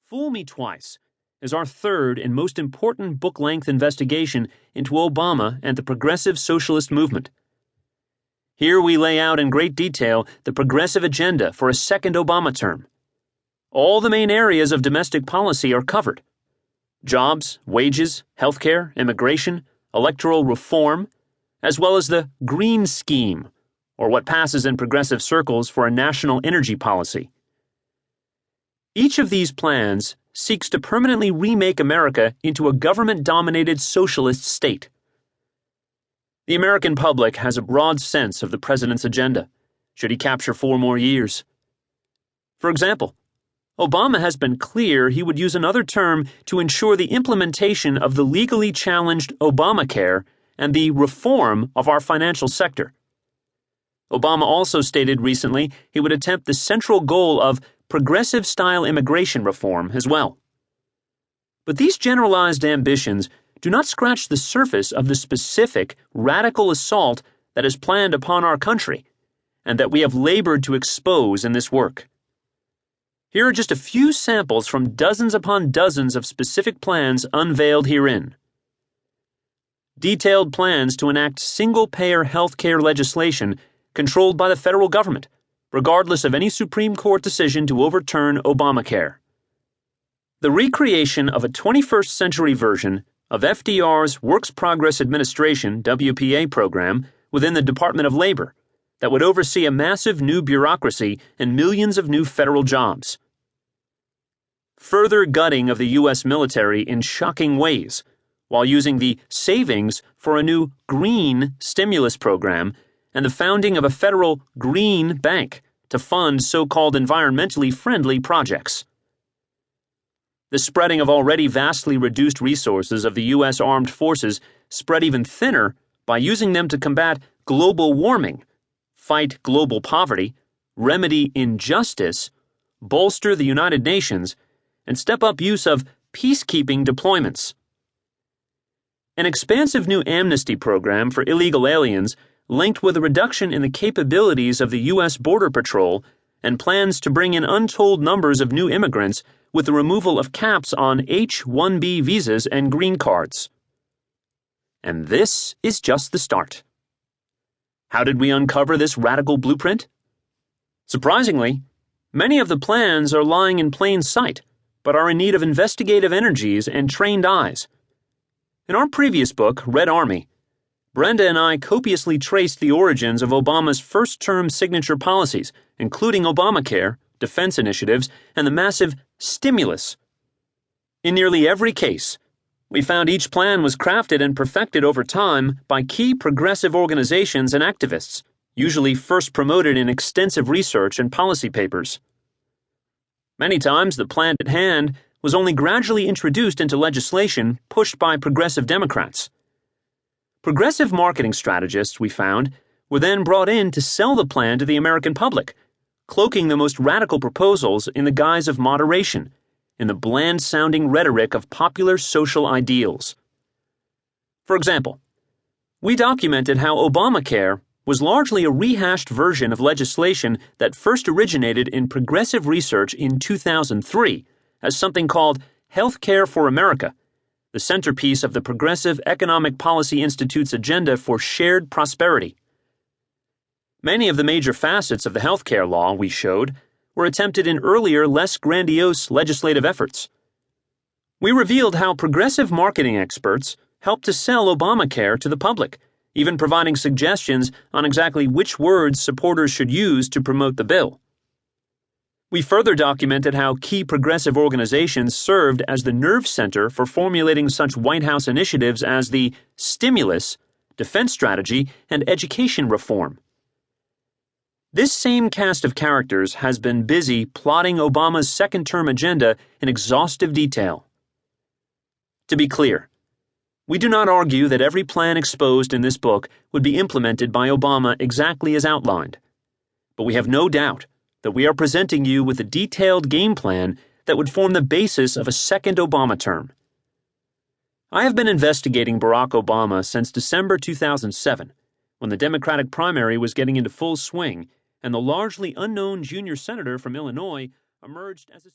Fool Me Twice is our third and most important book-length investigation into Obama and the progressive socialist movement. Here we lay out in great detail the progressive agenda for a second Obama term. All the main areas of domestic policy are covered: jobs, wages, healthcare, immigration, electoral reform, as well as the Green Scheme, or what passes in progressive circles for a national energy policy. Each of these plans seeks to permanently remake America into a government-dominated socialist state. The American public has a broad sense of the president's agenda, should he capture 4 more years. For example, Obama has been clear he would use another term to ensure the implementation of the legally challenged Obamacare and the reform of our financial sector. Obama also stated recently he would attempt the central goal of progressive-style immigration reform as well. But these generalized ambitions do not scratch the surface of the specific, radical assault that is planned upon our country and that we have labored to expose in this work. Here are just a few samples from dozens upon dozens of specific plans unveiled herein. Detailed plans to enact single-payer health care legislation controlled by the federal government, regardless of any Supreme Court decision to overturn Obamacare. The recreation of a 21st century version of FDR's Works Progress Administration (WPA) program within the Department of Labor that would oversee a massive new bureaucracy and millions of new federal jobs. Further gutting of the U.S. military in shocking ways, while using the savings for a new green stimulus program and the founding of a federal green bank to fund so-called environmentally friendly projects. The spreading of already vastly reduced resources of the U.S. armed forces spread even thinner by using them to combat global warming, fight global poverty, remedy injustice, bolster the United Nations, and step up use of peacekeeping deployments. An expansive new amnesty program for illegal aliens linked with a reduction in the capabilities of the U.S. Border Patrol and plans to bring in untold numbers of new immigrants with the removal of caps on H-1B visas and green cards. And this is just the start. How did we uncover this radical blueprint? Surprisingly, many of the plans are lying in plain sight, but are in need of investigative energies and trained eyes. In our previous book, Red Army, Brenda and I copiously traced the origins of Obama's first-term signature policies, including Obamacare, defense initiatives, and the massive stimulus. In nearly every case, we found each plan was crafted and perfected over time by key progressive organizations and activists, usually first promoted in extensive research and policy papers. Many times, the plan at hand was only gradually introduced into legislation pushed by progressive Democrats. Progressive marketing strategists, we found, were then brought in to sell the plan to the American public, cloaking the most radical proposals in the guise of moderation, in the bland-sounding rhetoric of popular social ideals. For example, we documented how Obamacare was largely a rehashed version of legislation that first originated in progressive research in 2003 as something called Health Care for America, the centerpiece of the Progressive Economic Policy Institute's agenda for shared prosperity. Many of the major facets of the healthcare law, we showed, were attempted in earlier, less grandiose legislative efforts. We revealed how progressive marketing experts helped to sell Obamacare to the public, even providing suggestions on exactly which words supporters should use to promote the bill. We further documented how key progressive organizations served as the nerve center for formulating such White House initiatives as the stimulus, defense strategy, and education reform. This same cast of characters has been busy plotting Obama's second-term agenda in exhaustive detail. To be clear, we do not argue that every plan exposed in this book would be implemented by Obama exactly as outlined, but we have no doubt that we are presenting you with a detailed game plan that would form the basis of a second Obama term. I have been investigating Barack Obama since December 2007, when the Democratic primary was getting into full swing and the largely unknown junior senator from Illinois emerged as a